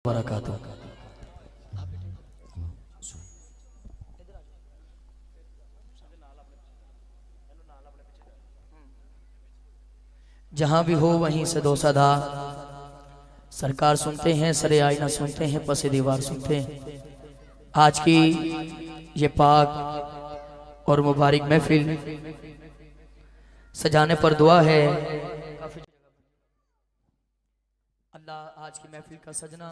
वबरकातुहू। जहां भी हो वहीं से दो सदा सरकार सुनते हैं, सरे आईना सुनते हैं, पसे दीवार सुनते हैं। आज की ये पाक और मुबारक महफिल सजाने पर दुआ है अल्लाह आज की महफिल का सजना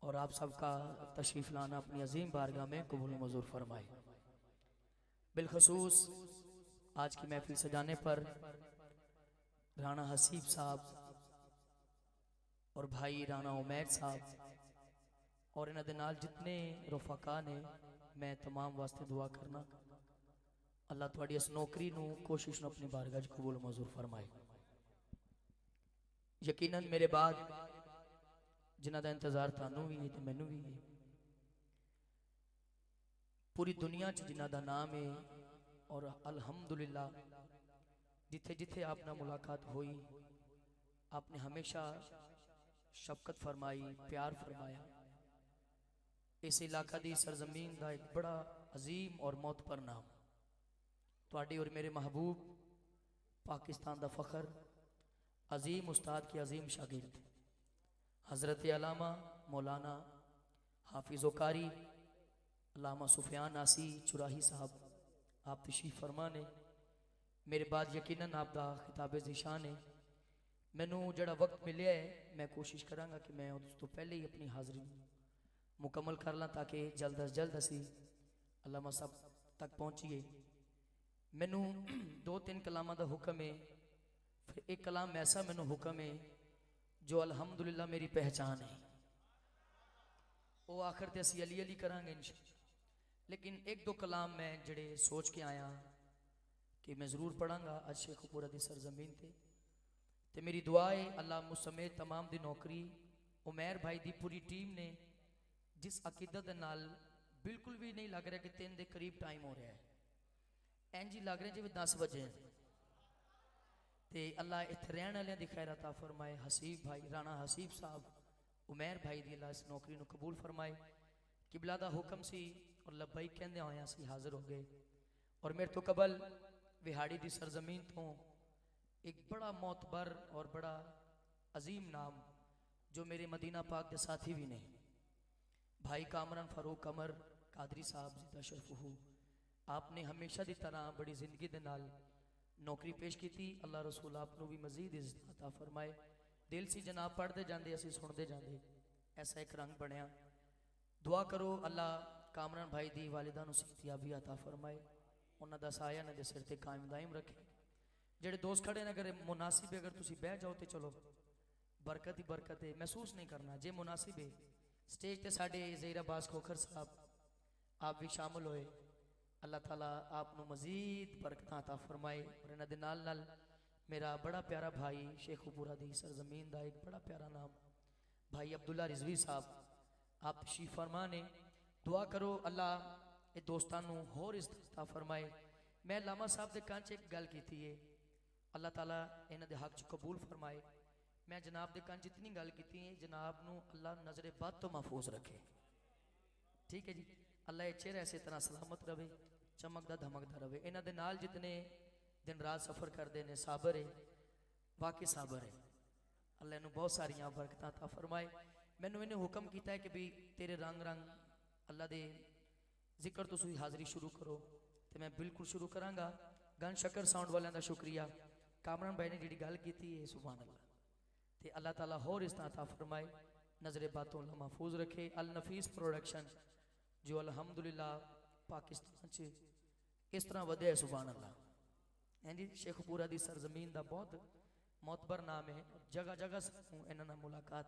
और आप सबका तशरीफ लाना अपनी अजीम बारगाह में कबूल मंजूर फरमाए। बिलखसूस आज की महफिल सजाने पर राणा हसीब साहब और भाई राणा उमैर साहब और इन्होंने नाल जितने रफाका ने, मैं तमाम वास्ते दुआ करना अल्लाह थोड़ी इस नौकरी नू कोशिश नू अपनी बारगाह च कबूल मंजूर फरमाए। यकीनन मेरे बाद जिन्हां दा इंतजार थानू भी है ते मैनू भी है, पूरी दुनिया च जिन्हां दा नाम है और अल्हम्दुलिल्लाह जिथे जिथे आपना मुलाकात हुई आपने हमेशा शफकत फरमाई, प्यार फरमाया। इस इलाका दी सरजमीन का एक बड़ा अजीम और मोतबर नाम तुहाडी और मेरे महबूब पाकिस्तान का फखर अजीम उस्ताद के अजीम शागिर्द हज़रत अल्लामा मौलाना हाफिज़ कारी अल्लामा सुफियान आसी चुराही साहब आप तशरीफ फरमा ने। मेरे बाद यकीनन आपका खिताब ज़िशान है। मैनू जड़ा वक्त मिले है मैं कोशिश कराँगा कि मैं उस तो पहले ही अपनी हाज़री मुकम्मल कर ला ताकि जल्द अज जल्द असी अल्लामा साहब तक पहुँचीए। मैनू दो तीन कलामां का हुक्म है, फिर एक कलाम ऐसा मैनू हुक्म है जो अल्हम्दुलिल्लाह मेरी पहचान है, वो आखिर ते असी अली अली करांगे इंशाअल्लाह। लेकिन एक दो कलाम मैं जड़े सोच के आया कि मैं ज़रूर पढ़ांगा अज शेखपुरा की सरजमीन ते। ते मेरी दुआ है अल्लाह मुसमेत तमाम दी नौकरी उमैर भाई दी पूरी टीम ने जिस अकीदत दे नाल बिल्कुल भी नहीं लग रहा कि 3 के करीब टाइम हो रहा है, इंज ही लग रहा जिवें 10 बजे ते अल्लाह इत्थे रहने वालियां दी खैर अता फरमाए। हसीब भाई राणा हसीब साहब उमैर भाई दी अल्लाह इस नौकरी नू कबूल फरमाए। किबला दा हुक्म सी और लब्बई कहंदे होया सी हाजिर हो गए। और मेरे तो कबल विहाड़ी दी सरजमीन तो एक बड़ा मोतबर और बड़ा अजीम नाम जो मेरे मदीना पाक के साथी भी ने भाई कामरान फारूक कमर कादरी साहब जिदा शरफहू आपने हमेशा की तरह बड़ी जिंदगी के नाल नौकरी पेश की थी। अल्लाह रसूल आपको भी मजीद इज्जत अता फरमाए। दिल सी जनाब पढ़ते जाते असी सुनते जाते ऐसा एक रंग बनया। दुआ करो अल्लाह कामरान भाई दी वालिदा नूं सेहतयाबी अता फरमाए, उन्हां दा साया इन्हां दे सिर ते कायम दायम रखे। जेड़े दोस्त खड़े ने अगर मुनासिब है अगर तुसी बह जाओ तो चलो बरकत ही बरकत है, महसूस नहीं करना जे मुनासिब है। स्टेज ते साडे ज़हीर अब्बास खोखर साहब आप भी शामिल होए, अल्लाह ताला आपनू मजीद बरकत अता फरमाए। और इन्हां दे नाल नाल मेरा बड़ा प्यारा भाई शेखुपुरा दी सरजमीन दा एक बड़ा प्यारा नाम भाई अब्दुल्ला रिजवी साहब आप तशरीफ फरमा ने। दुआ करो अल्लाह ये दोस्तां नू होर इज्जत अता फरमाए। मैं लामा साहब दे कान च एक गल कीती है, अल्लाह ताला इन्हां दे हक च कबूल फरमाए। मैं जनाब दे कान च इतनी गल कीती है जनाब नू अल्लाह नजरे बद तो महफूज रखे, ठीक है जी। अल्लाह ये चेहरा इस तरह सलामत रहे, चमकदा धमकदा रहे। इन्हां दे नाल जितने दिन रात सफ़र करते हैं साबर है, वाकई साबर है। अल्लाह इन्हूं बहुत सारिया बरकतां अता फरमाए। मैनू इन्हें हुक्म किया है कि भी तेरे रंग रंग अल्लाह दे जिक्र तो तुसीं हाज़री शुरू करो तो मैं बिल्कुल शुरू कराँगा। गन शकर साउंड वालों का शुक्रिया, कामरान भाई ने जी गल की है सुभान अल्लाह ते अल्लाह ताला होर इस अता फरमाए, नजरे बातों अल्लाह महफूज रखे। अल नफीस प्रोडक्शन जो अल्हम्दुलिल्लाह पाकिस्तान च इस तरह वधे है सुभान अल्लाह है जी। शेखपुरा की सरजमीन का बहुत मोतबर नाम है, जगह जगह इन्होंने मुलाकात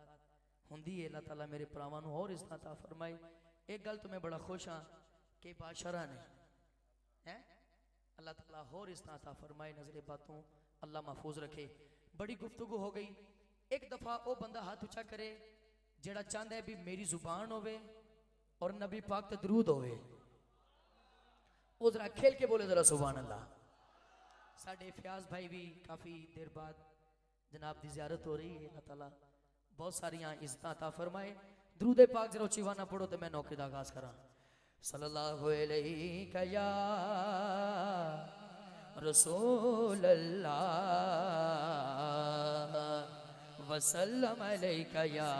होंगी है। अल्लाह ताला मेरे भरावां नूं होर इज्जत अता फरमाए। एक गल तो मैं बड़ा खुश हाँ कि बादशाह ने है अल्लाह ताला होर इज्जत अता फरमाए, नजरे बातों अल्लाह महफूज रखे। बड़ी गुफ्तगू हो गई, एक दफा वो बंदा हाथ उचा करे जेड़ा चाहता है भी मेरी जुबान होवे और नबी पाक ते दरूद होवे, वो जरा खेल के बोले जरा सुभान अल्लाह। साडे फयाज भाई भी काफ़ी देर बाद जनाब की ज़ियारत हो रही है, अल्लाह ताला बहुत सारियां इज्जत अता फरमाए। दुरूद पाक जरा चिवाना पढ़ो तो मैं नौकरी का आगाज करा। सल्लल्लाहु अलैहि या रसूल अल्लाह वसल्लम अलैका या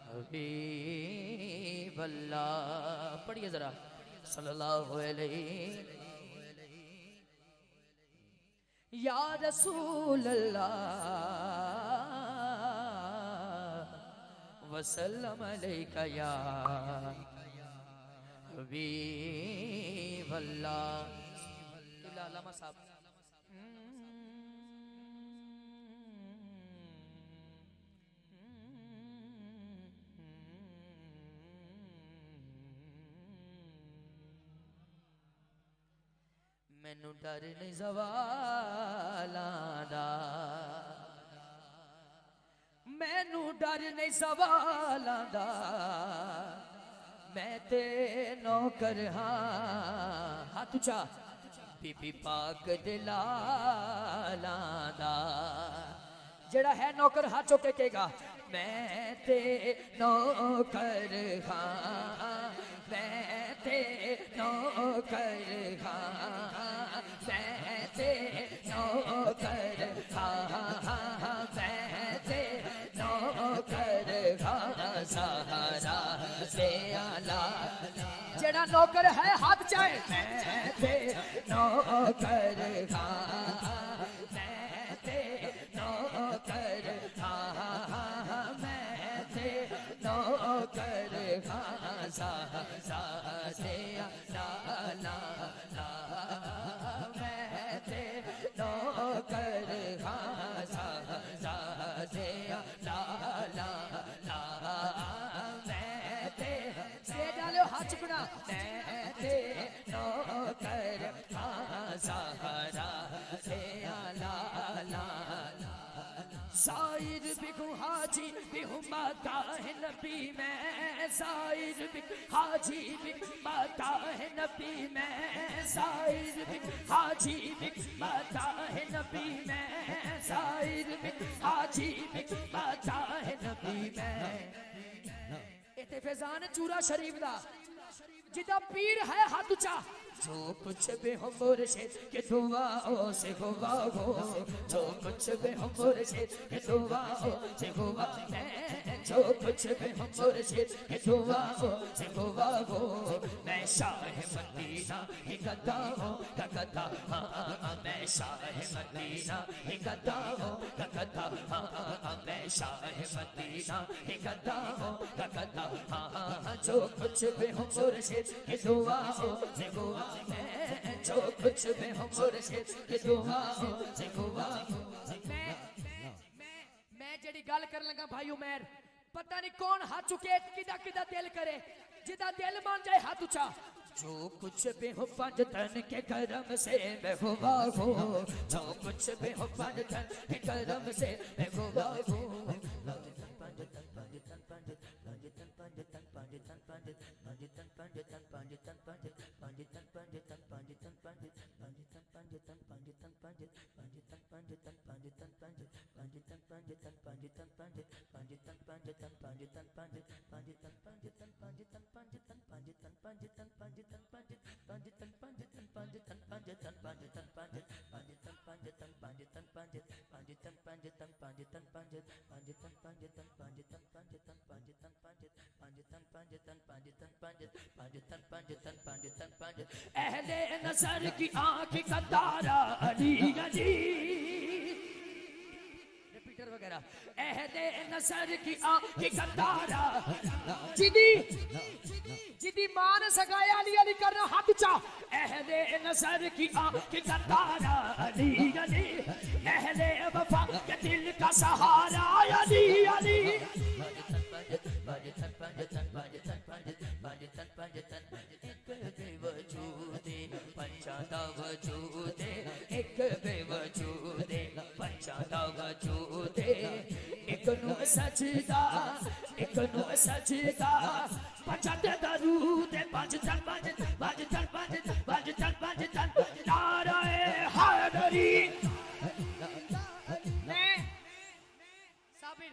हबीब अल्लाह। पढ़िए जरा सल्लल्लाहु अलैहि या रसूल अल्लाह वसल्लम अलैका या हबीब अल्लाह। अल्लामा साहब मैनू डर नहीं सवालां दा, मैनू डर नहीं सवालां दा, मैं ते नौकर हाँ। हाथ उचा बीबी पाक दे लालां दा। जेड़ा है नौकर हाथ चुके कहेगा मैं ते नौकर हाँ, मैं ते नौकर हाँ, मैं ते नौकर हाँ, मैं ते नौकर हाँ, सहारा से आला। जेड़ा नौकर है हाथ चाहे मैं ते नौकर हाँ, मैं ते नौकर हाँ, मैं ते नौकर हाँ, सा से ला ला ला, मैं ते नौकर हाँ, सा से ला ला ला, मैं ते से डालो हाथ चुकना, मैं ते नौकर हाँ, सहारा से ला ला। साइर बिगु हाजी बिगु माता है नबी में, साइर बिगु हाजी बिगु माता है नबी में, साइर बिगु हाजी बिगु माता है नबी में, साइर बिगु हाजी बिगु माता है नबी में। इते फैजान चूरा शरीफ दा जिदा पीर है हाथ उचा। जो कुछ भी हो मुर्शिद के दुआओं से हुआ हो, जो कुछ भी हो मुर्शिद के दुआओं से हुआ, मैं जो कुछ भी हो मुर्शिद के दुआओं से हुआ हो, मैं शाह मदीना ही गदा हूँ गदा हाँ, मैं शाह मदीना ही गदा हूँ गदा हाँ, मैं शाह मदीना ही गदा हूँ गदा हाँ, जो कुछ भी हो मुर्शिद के दुआओं से हुआ, मैं जो कुछ भी हूँ मुर्शिद की दुआ से हुआ। मैं जेडी गल कर लगा भाई उमर, पता नहीं कौन हाथ चुके किदा किदा दिल करे, जिदा दिल मान जाए हाथ उचा। जो कुछ भी हो पंज तन के करम से मैं हुआ हूँ, जो कुछ भी हो पंज तन के करम से मैं हुआ हूँ। अहले नजर की आंख का तारा अली अली, रिपीटर वगैरह। अहले नजर की आंख का तारा जिदी जिदी मान सगाया अली अली करना हाथ उचा। अहले नजर की आंख का तारा अली अली, अहले वफा के दिल का सहारा अली अली। पंचादा वजूदे एक बेवजूदे, पंचादा वजूदे एक नु सजदा, एक नु सजदा, पंचादा दरूदे पंच तन पंच पंच तन पंच पंच तन पंच तन नाराए हैदरी। मैं साबिर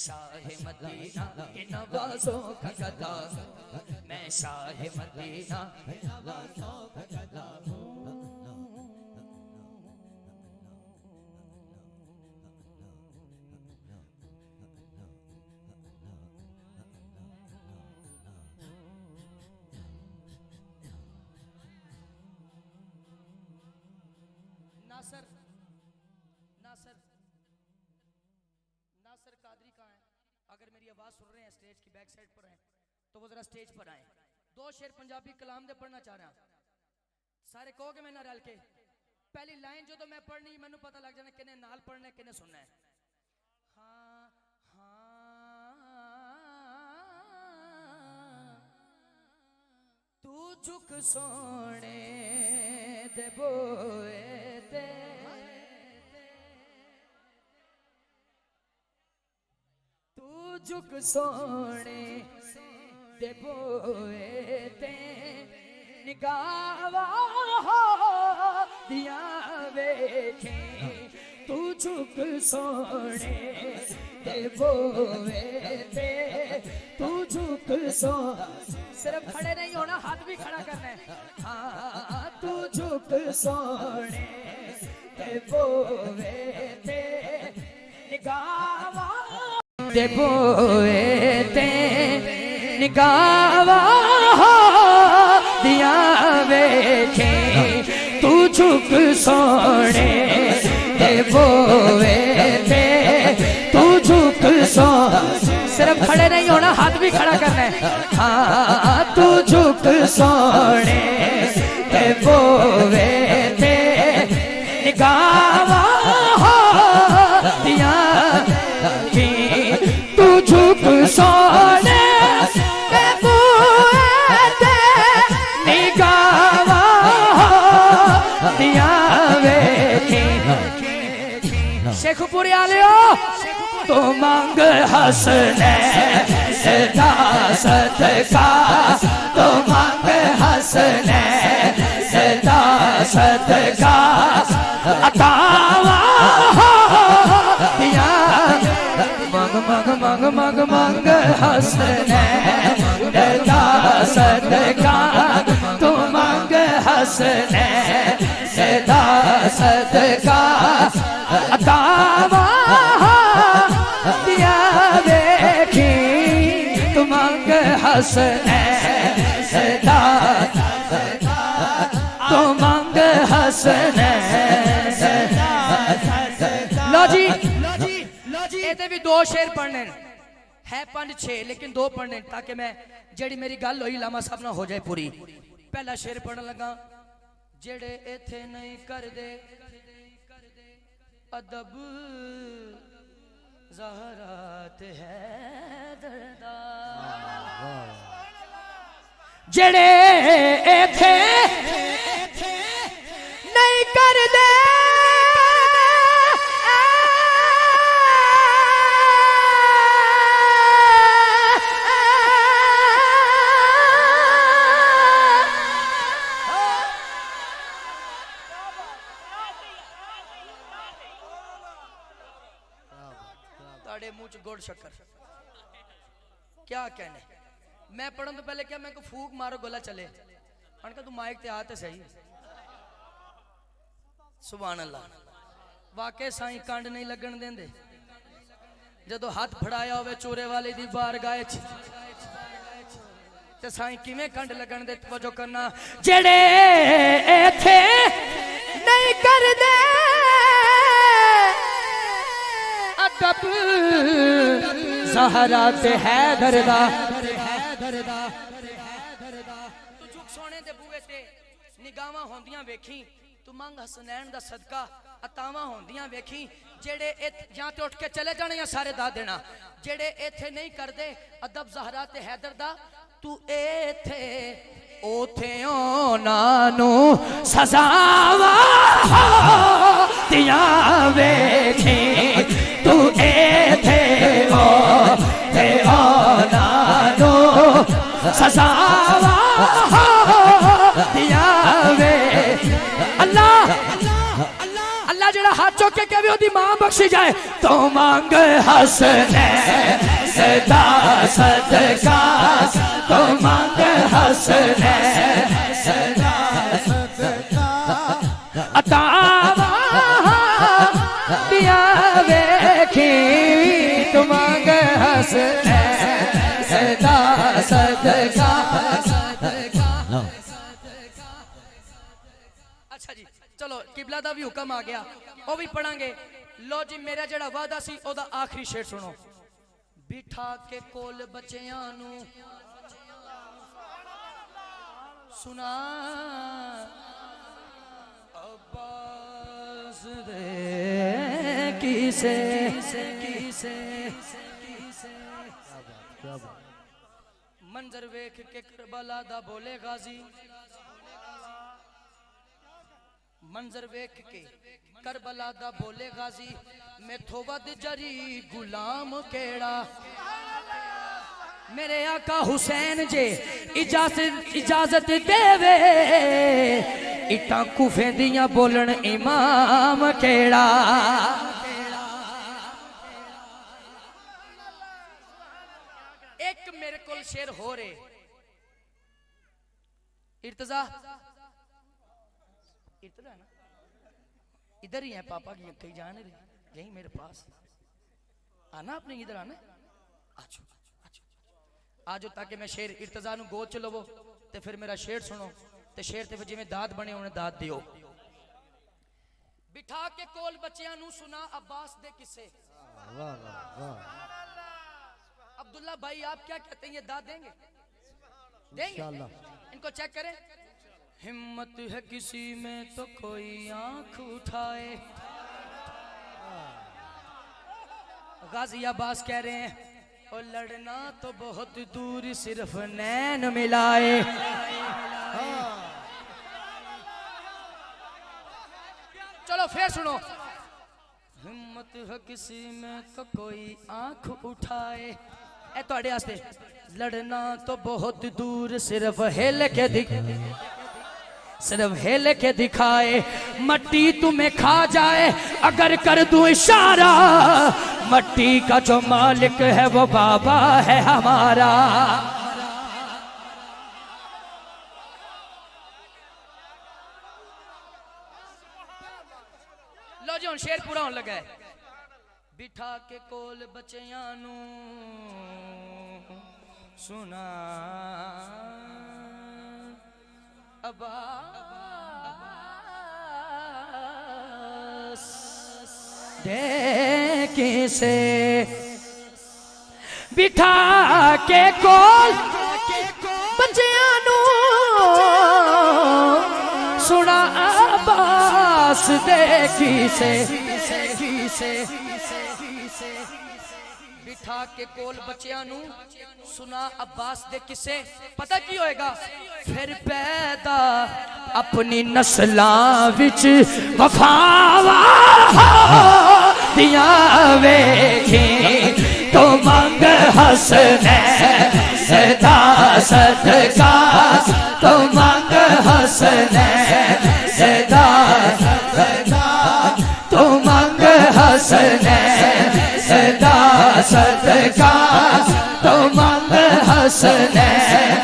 शाह मदीना के नवाज़ों का गदा, मैं शाह मदीना के नवाज़ों का गदा हूँ। नासर नासर नासर कादरी कहाँ है? अगर मेरी आवाज सुन रहे हैं, स्टेज की बैक साइड पर हैं, तो वो जरा स्टेज पर आए। दो शेर पंजाबी कलाम दे पढ़ना चाह रहा हूं, सारे कहोगे मैं ना रल के। पहली लाइन जो तो मैं पढ़नी, मैनू पता लग जाना किने नाल पढ़ना है किने सुनना है। हाँ हाँ तू झुक सोने दे बोए ते, तू झुक सोने दे बोए ते, निगावा दिया वेखे, तू झुक सोने दे बोए ते, तू झुक सो। सिर्फ खड़े नहीं होना, हाथ भी खड़ा करना है। हाँ तू झुक सोने दे बोए ते, निगावा दे बोए ते, निगावा दिया वेखे, तू झुक सोने दे बोए ते, तू झुक सो। सिर्फ खड़े नहीं होना, हाथ भी खड़ा करना है। हाँ तू झुक सोने दे बोए ते, निगावा दिया की, तू झुक सोने दे बोए ते, निगावा दिया वेखे। शेखपुरी आलियो तो मांग हंसने सदा सदका, तो मांग हंसने सदा सदका, अतावा दिया मांग मांग मांग मांग मांग हंसने सदा सदका, तो मांग हंसने सदा सदका, अतावा दिया देखी, तू मांग हंसने सदा, तो मांग हंसने। लो जी ये भी दो शेर पढ़ने है, 5-6 लेकिन 2 पढ़ने, ताकि मैं जेड़ी मेरी गल हुई लामा साहब ना हो जाए पूरी। पहला शेर पढ़न लगा, जेड़े इथे नहीं कर दे अदब, ज़हरात है दर्दा, जेड़े इथे नहीं कर दे मुंह च गुड़ शक्कर, क्या कहने। मैं पढ़न तो पहले क्या मैं को फूक मारो गोला चले, मैंने तू माइक ते आते सही। सुभान अल्लाह, वाकई साईं कंड नहीं लगन देंदे। जदों हाथ फड़ाया होवे चोरे वाले दी बारगाह च, ते साईं किवें कंड लगन दे। तवज्जो करना, जेड़े इथे नहीं कर दे अदब, ज़हरात है दर्दा, तू झुक सोने दे बूए ते, निगाहां होंदियां वेखी, तू मंग हसनैन दा सदका, अतावां होंदियां वेखी, जेड़े जां ते उठ के चले जाने या सारे दा देना, जेड़े इथे नहीं करदे अदब ज़हरात हैदर दा, तू इथे ओथे ओना नू सजावा दिया वेखी, तू इथे ओथे ओना नू सजावा दिया वे। अल्लाह अल्लाह जेड़ा हाथ चुक के कहवे ओदी मां बख्श जाए तो मांग हसनैन दा सदका, तो मांग हसनैन दा सदका, अता दिया वेखी तो मांग हसनैन दा सदका। अच्छा जी चलो किबला दा भी हुक्म आ गया, वो भी पढ़ांगे। लो जी मेरा जड़ा वादा सी ओदा आखिरी शेर सुनो। बिठा के कोल बच्चियां नू सुना अब्बास दे किसे किसे मंजर वेख के करबला दा बोले गाजी, मंजर वेख के करबला दा बोले गाजी, मैथो वद जरी गुलाम केड़ा। मेरे आका हुसैन जे इजाजत देवे इटा कुफे दियां बोलन इमाम केड़ा। एक मेरे को शेर हो रहे इर्तजा इतना ना इधर ही है पापा की कहीं जाने रही यही मेरे पास आना, आपने इधर आना। आजो आजो ताकि मैं शेर इर्तजा नु गोद च लवो ते फिर मेरा शेर सुनो ते शेर ते फिर जिवें दाद बने उन्हें दाद दियो। बिठा के कोल बच्चियां नु सुना अब्बास दे किस्से। अब्दुल्ला भाई आप क्या कहते हैं, ये दाद देंगे? देंगे इनको चेक करें। हिम्मत है किसी में तो कोई आंख उठाए। गाजी अब्बास कह रहे हैं और लड़ना तो बहुत दूर सिर्फ नैन मिलाए। चलो फिर सुनो। हिम्मत है किसी में तो कोई आंख उठाए, ए तोड़े आस्ते लड़ना तो बहुत दूर सिर्फ हिल के सिर्फ हिल के दिखाए। मट्टी तुम्हें खा जाए अगर कर दूं इशारा, मट्टी का जो मालिक है वो बाबा है हमारा। लो जी शेर पूरा होने लगा है। बिठा के कोल बच्चियां नू सुना अब्बास दे किसे। बिठा के कोल बच्चियां नू सुना अब्बास दे किसे। बिठा के कोल बच्चियां नू सुना अब्बास दे किसे। पता की होएगा फिर पैदा अपनी नस्लां विच वफावा दिया वेखी तो मंग हसनैन दा सदका, तो मंग हसनैन दा सदका, तो मंग हसनैन दा सदका, तो मंग हसनैन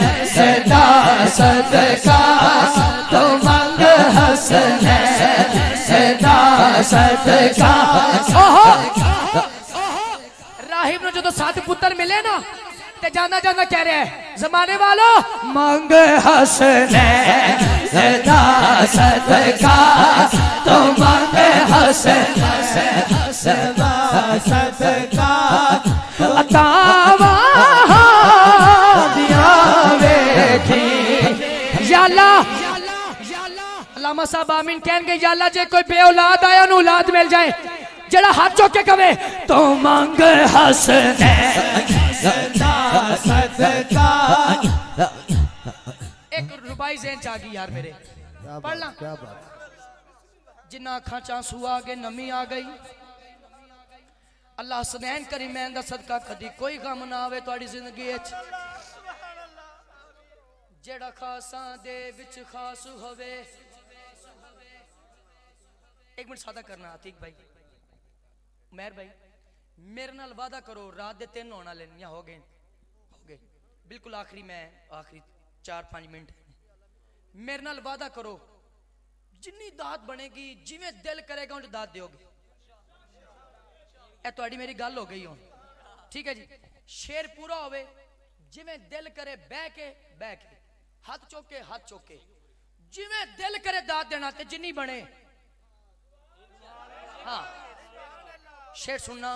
दा सदका, तो मंग हसनैन दा सदका। राहिब ने जो 7 पुत्र मिले ना ते जाना जाना कह रहे हैं जमाने वालों मंग हसनैन दा सदका, तो मंग हसनैन दा सदका, अतावा दिया वेखी। या अल्लाह अल्लामा साहब आमीन कहेंगे या अल्लाह जे कोई बे औलाद आया नु औलाद मिल जाए जड़ा हाथ चौक के कवे तो मंग हसनैन दा सदका। एक रुबाई ज़हन च आ गई यार मेरे, पढ़ ला। क्या बात, जिन्ना अखां च आंसू आ गए नमी आ गई। अल्लाह हसनैन करीमैन दा सदका कदी कोई गम ना आवे तुहाडी जिंदगी विच। जेड़ा खासां दे विच खास होवे। एक मिनट सादा करना आतिक भाई, मेहर भाई मेरे नाल वादा करो रात दे 3 होने वाले या हो गए बिल्कुल आखिरी मैं आखिरी 4-5 मिनट मेरे नाल वादा करो जिन्नी दात बनेगी जिवें दिल करेगा उन्हें दात दोगे ए तुहाडी मेरी गल हो गई हो ठीक है जी शेर पूरा होवे जिवें दिल करे बह के हाथ चौके जिवें दिल करे दात देना ते जिन्नी बने हाँ शेर सुनना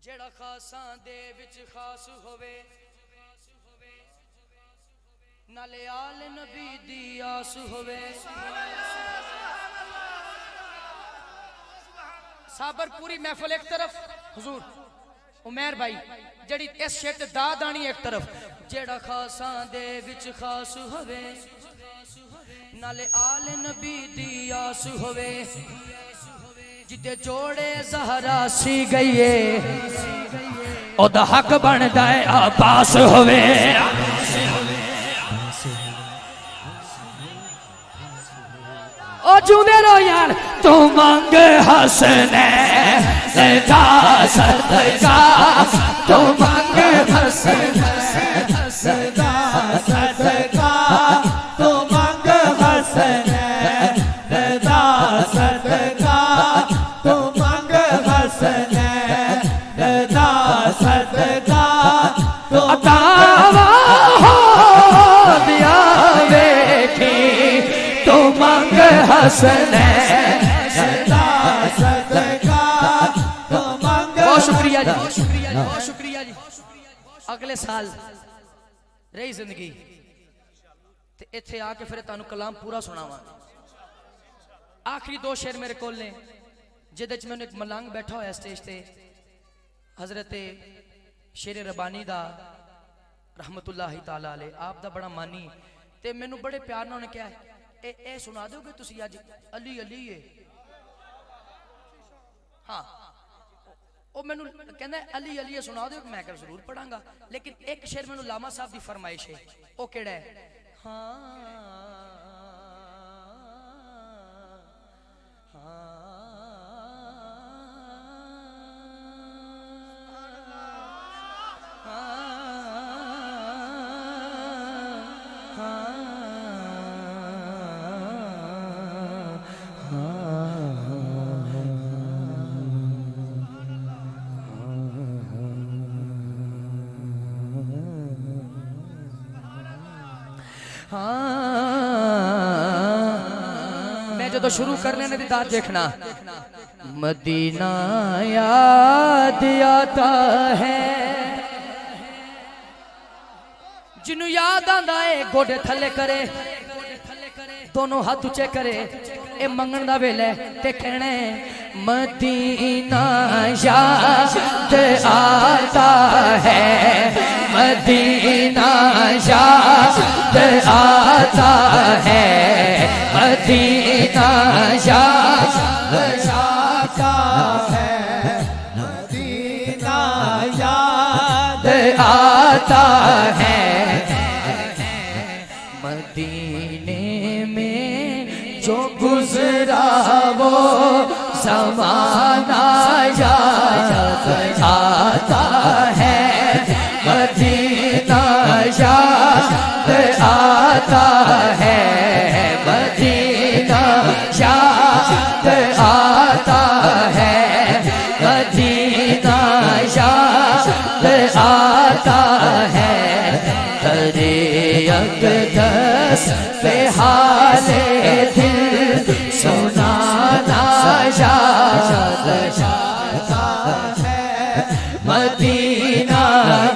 जेड़ा खासां दे विच खास होवे नाले आल नबी दी आस होवे साबर पूरी महफिल एक तरफ हुजूर उमर भाई जड़ी इस शेर ते दाद आनी एक तरफ जेड़ा खासां दे विच खास होवे नाले आल नबी दी आस होवे जिते जोड़े ज़हरा सी गईए ओदा हक बनदा है अब्बास होवे ओ जुदे रो यार तू मंग हसने दा सदका तू मंग हसने दा सदका तू मंग हसने दा सदका तू मंग हसने दा सदका तू अतावा हो दिया बेटी तू मंग हसने दा सदका तू मंग बहुत शुक्रिया जी बहुत शुक्रिया जी अगले साल रही जिंदगी ते इत्थे आके फिर तुहानू कलाम पूरा सुनावा आखिरी 2 शेर मेरे कोल ने जिहदे च मैनू एक मलंग बैठा होया स्टेज ते हजरत शेर रबानी दा रहमतुल्लाहि ताला अलैह आप दा बड़ा मानी ते मैनू बड़े प्यार नाल उन्हें कहा ए सुना दोगे तुसी अज अली अली है हाँ वो मैनू कहना अली अली सुना दो मैं क्या जरूर पढ़ांगा लेकिन एक शेर मैनू लामा साहब की फरमाइश है वो केड़ा है मैं जो तो शुरू करने ने दाद देखना मदीना याद आता है जिन्हों याद आंदा है गोडे थले करे दोनों हाथ ऊंचे करे ए मंगन दा वेला ते कहने मदीना याद आता है मदीना याद आता है मदीना याद आता है मदीना याद आता है मदीने में जो गुजरा वो ज़माना याद आता है मदीना याद आता है मदीना याद आता है मदीना याद आता है तेरे अक़दस पे हाले दिल सुनाना याद आता है मदीना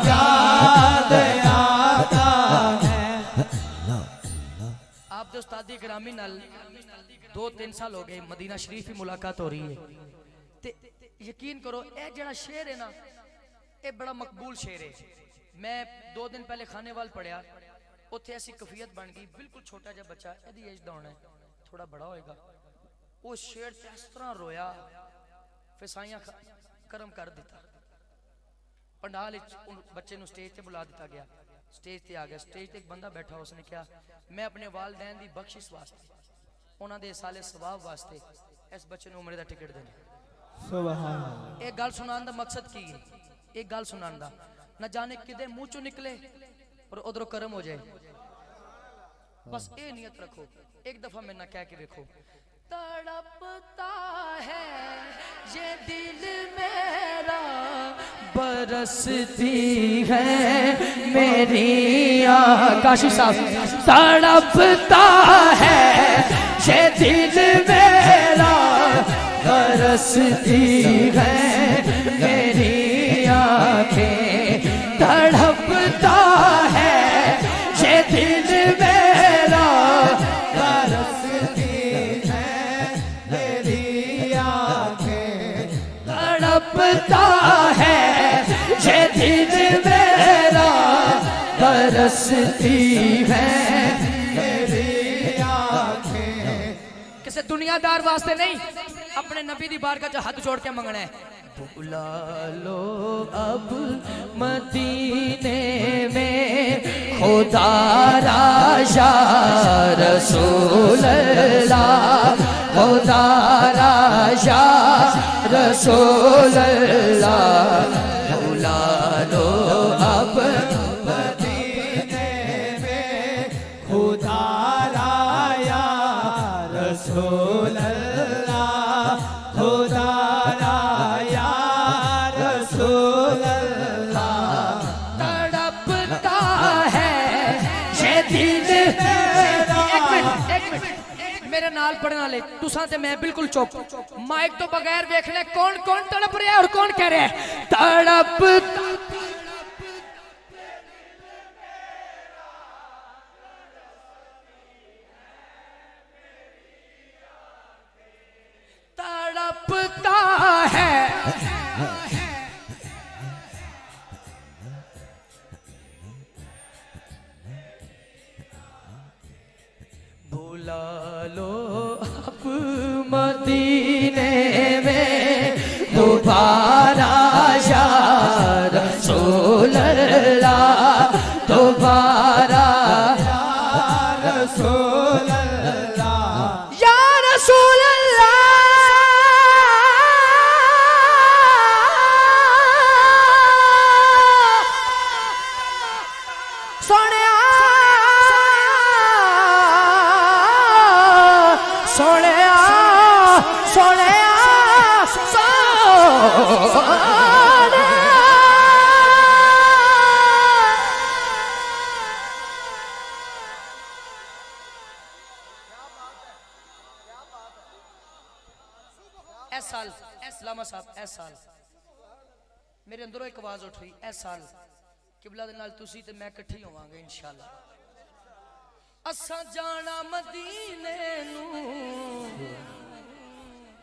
याद आता है। आप जो उस्तादी ग्रामी नाल 2-3 साल हो गए मदीना शरीफ ही मुलाकात हो रही है ते यकीन करो ये जड़ा शेर है ना ये बड़ा मकबूल शेर है मैं 2 दिन पहले खाने वाल पढ़िया उत्थे ऐसी कफियत बन गई बिल्कुल छोटा जा बच्चा एदी एज दा होना है थोड़ा बड़ा होएगा वो शेर ते इस तरह रोया फिर साइयां करम कर दिता पंडाल बच्चे नु स्टेज ते बुला दिता गया स्टेज ते आ गया स्टेज ते एक बंदा बैठा उसने क्या मैं अपने वालदैन दी बख्शिश वास्ते उन्हां दे साले सवाब वास्ते इस बच्चे नु उम्र दा टिकट देना सुभान अल्लाह। एक गल सुनाने का मकसद की है, एक गल सुनाने का, न जाने किदे मुंह चो निकले और उधरों कर्म हो जाए। बस ये नियत रखो, एक दफा मेरे ना कह के देखो। तड़पता है ये दिल मेरा, बरसती है मेरी काशी साहब। तड़पता है ये दिल मेरा, बरसती है मेरी आंखें। तड़पता है ये दिल मेरा, बरसती है मेरी आंखें। तड़पता है ये दिल मेरा, बरसती है मेरी आंखें। किसी दुनियादार वास्ते नहीं, अपने नबी दी बारगाह च हाथ जोड़ के मंगना है। बुला लो अब मदीने में खुदा राजा रसूल अल्लाह, खुदा राजा रसूल अल्लाह। बुला लो अब मदीने में खुदा राया रसूल अल्लाह, खुदा राया रसूल अल्लाह। तड़पता है ये दिल। एक मिनट मेरे नाल पढ़ने वाले तुसा ते मैं बिल्कुल चुप। माइक तो बगैर देखने कौन कौन तड़प रहा है और कौन कह रहा है तड़प। तड़पता है बुला लो अब मदीने में दोबारा या रसूल अल्लाह, दोबारा रसूल अल्लाह। या रसूल अल्लाह। सोनिया सोनिया सोनिया इस साल लामा साहब, इस साल मेरे अंदरों एक आवाज उठ रही, इस साल किबला दे नाल तुसी ते मैं इकट्ठे होवांगे इंशाअल्लाह। असा जाना मदीने नू,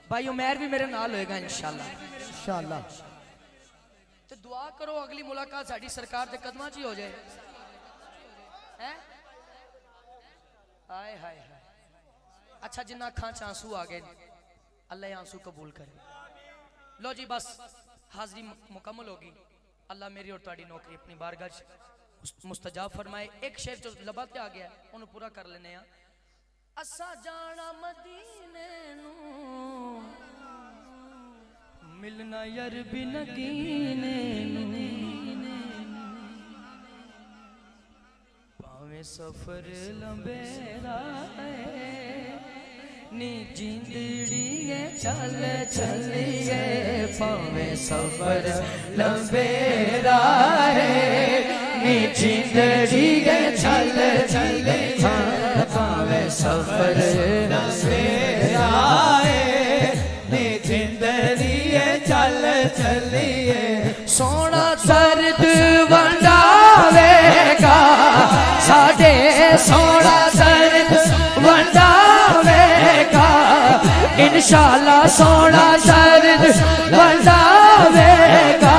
भाई उमर भी मेरे नाल होएगा इंशाअल्लाह। इंशाअल्लाह। ते दुआ करो अगली मुलाकात साडी सरकार दे कदमां च ही हो जाए। हैं हाय हाय हाय। अच्छा जिन्ना अखां च आंसू आ गए, अल्लाह ये आंसू कबूल करे। लो जी बस हाजरी मुकम्मल होगी। अल्लाह मेरी और तुहाडी नौकरी अपनी बारगाह च मुस्तजाब फरमाए। एक शेर जो लबा ते आ गया उन्हें पूरा कर लेने। असा जाना मदीने नू, मिलना यार भी नगीने नू, भावें सफर लंबेरा नी जिंदड़ी चल चलिए, भावें सफर लंबेरा है नी जिंदड़ी चल चले, भावें सफर लंबेरा है नी जिंदड़ी चल चलिए। सोना दर्द वंडावेगा साडे, सोना दर्द वंडावेगा इंशाअल्लाह, सोना दर्द वंडावेगा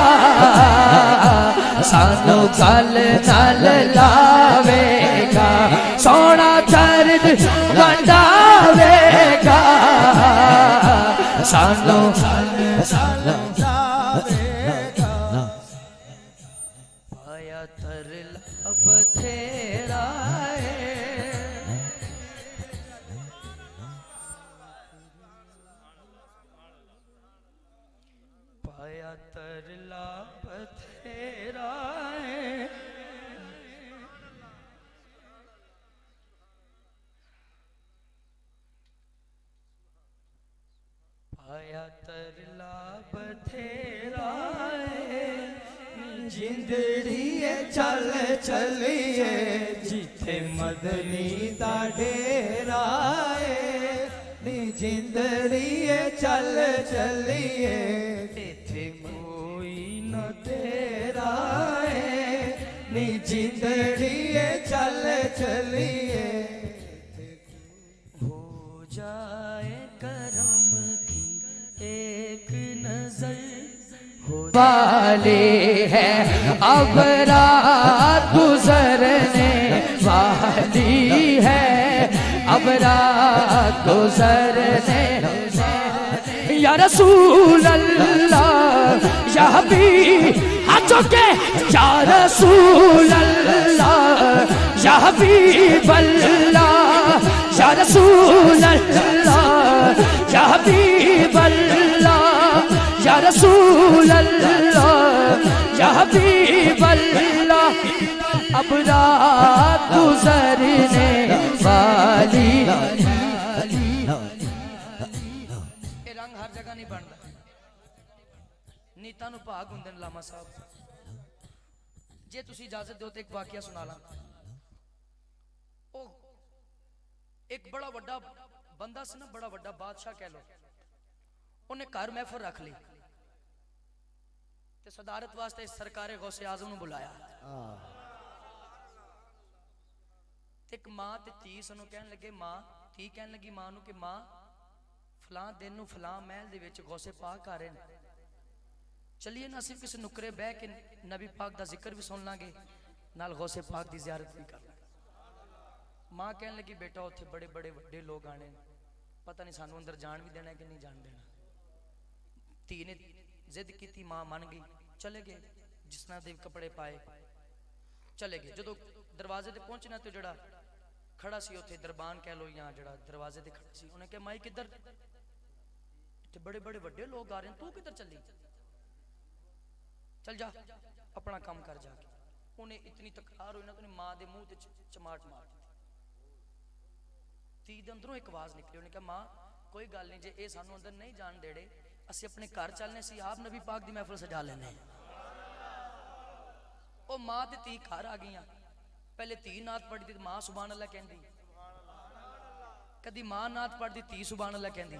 सानू गल नाल लावेगा। सोना दर्द वंडावेगा सानू पाया तरल अब तेरा जिंदड़ीए चल चलिए जिथे मदनी दा डेरा है नी जिंदड़ीए चल चलिए इथे कोई न तेरा है नी जिंदड़ीए चल चलिए हो जाए करम की एक नजर हो वाले है अब रात गुजरने वाली है अब रात गुजरने या रसूल अल्लाह या हबीब हाथों के या रसूल अल्लाह या हबीब अल्लाह या रसूल अल्लाह या हबीब अल्लाह या रसूल अल्लाह या हबीब अल्लाह अब रात गुजरने वाली। रंग हर जगह नहीं बनता नीता नु भाग हुंदे ने लामा साहब जे तुसी इजाजत दो तो एक वाकया सुना ला। एक बड़ा वड्डा बंदा सी ना बड़ा वड्डा बादशाह कह लो उन्हें घर महफिल रख ली ते सदारत वास्ते सरकारे गौसे आजम नु बुलाया ते एक मां ते धी सनु कहन लगे मां धी कहन लगी मां नु कि मां फलां दिन नु फलां महल दे विच गौसे पाक आ रहे हैं चलिए ना सिर्फ किसी नुकरे बह के नबी पाक दा जिक्र भी सुन लांगे नाल गौसे पाक दी ज़ियारत भी कर लांगे। मां कहन लगी बेटा उत्थे बड़े बड़े वड्डे लोग आने पता नहीं सानू अंदर जान भी देना कि नहीं जान देना। धी ने जिद की मां मान गई चले गए जिस तरह दे कपड़े पाए चले गए जो दरवाजे ते पहुंचना तो जड़ा खड़ा सी उत्थे दरबान कह लो या जड़ा दरवाजे ते खड़ा सी उन्हें कहा माई किधर इत्थे बड़े बड़े वड्डे लोग आ रहे हैं तू किधर चली चल जा अपना काम कर जाके। उन्हें इतनी तकरार हुई ना तो मां दे मुंह ते चमाट मार दी। धी दे अंदरों एक आवाज निकली उन्हें कहा मां कोई गल नहीं जे ये सानू अंदर नहीं जान देड़े असी अपने घर चलने सी आप नबी पाक दी महफिल सजा लेने। ओ मां ते धी घर आ गई पहले धी नात पढ़ी थी मां सुभान अल्लाह कहंदी कदी मां नात पढ़दी धी सुभान अल्लाह कहंदी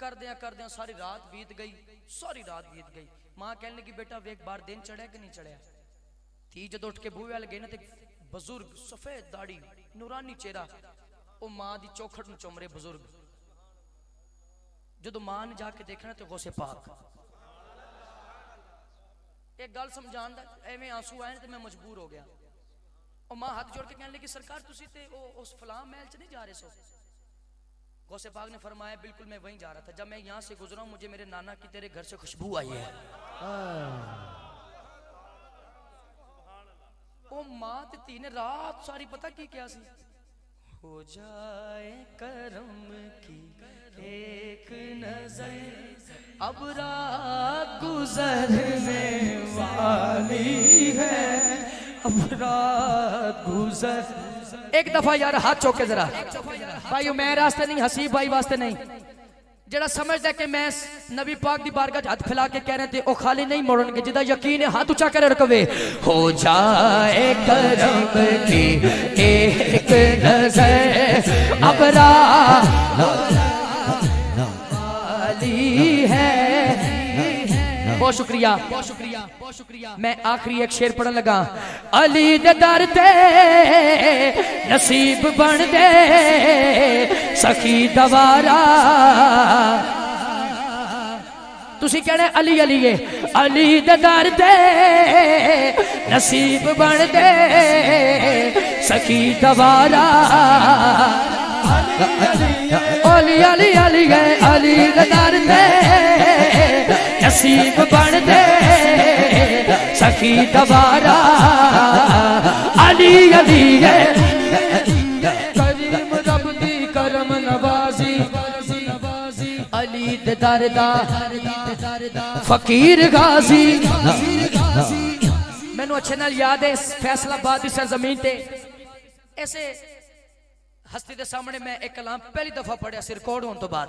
करदे सारी रात बीत गई सारी रात बीत गई। मां कहने लगी बेटा वेख बार दिन चढ़िया कि नहीं चढ़िया। थी जब उठ के बूहे वाल गए ना तो बुजुर्ग सफेद दाढ़ी नूरानी चेहरा ओ मां दी चौखट नु चुम रहे बुजुर्ग जो मां ने जाके देखना तो गौसे पाक एक गल समझान दा एवें आंसू आए तो मैं मजबूर हो गया। और मां हाथ जोड़ के कहने लगी सरकार तुसी ते उस फलां महल च नहीं जा रहे सो। गौसे पाक ने फरमाया बिल्कुल मैं वहीं जा रहा था जब मैं यहाँ से गुजरा मुझे मेरे नाना की तेरे घर से खुशबू आई है। ओ मां ते धी ने रात सारी पता की क्या सी हो जाए करम की एक नजर अब रात गुजरने वाली है अब रात गुजर। एक दफा यार हाथ चौके जरा भाई मैं रास्ते नहीं हसीब भाई वास्ते नहीं जरा समझदा कि मैं नबी पाक दी बारगाह हाथ फैला के कह रहे थे ओ खाली नहीं मोड़नगे जिदा यकीन है हाथ ऊंचा करे रखवे हो जाए करम की एक नजर अब रात वाली है। बहुत शुक्रिया बहुत शुक्रिया बहुत शुक्रिया। मैं आखिरी एक शेर पढ़न लगा अली दे दर ते नसीब बन दे सखी दवारा तुसी कहने अली अली अली दे दर ते नसीब बन दे सखी दवारा अली अली अली गए अली दे दर ते नसीब बन दे सखी दवारा अली अली करीम रब दी करम नवाजी अली दे दरदा फकीर गाजी। मैनू अच्छे नाल याद है फैसलाबाद की सरजमीन ते ऐसे हस्ती दे सामने मैं एक कलाम पहली दफा पढ़िया सी रिकॉर्ड होने तो बाद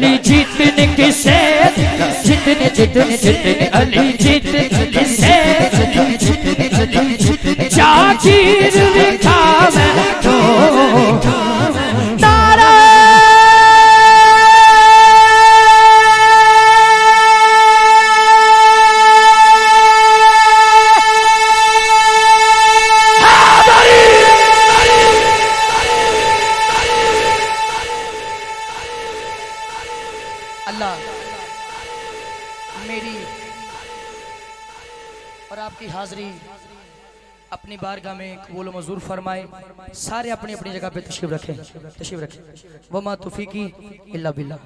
अली जितने किसे जितने जितने जितने अली जितने किसे जागीर लिखा मैं तो नारा अल्लाह मेरी और आपकी हाजिरी अपनी बारगाह में कबूल व मंजूर फरमाए। सारे अपनी अपनी जगह पे तशरीफ रखें। वमा तौफीकी इल्ला बिल्लाह।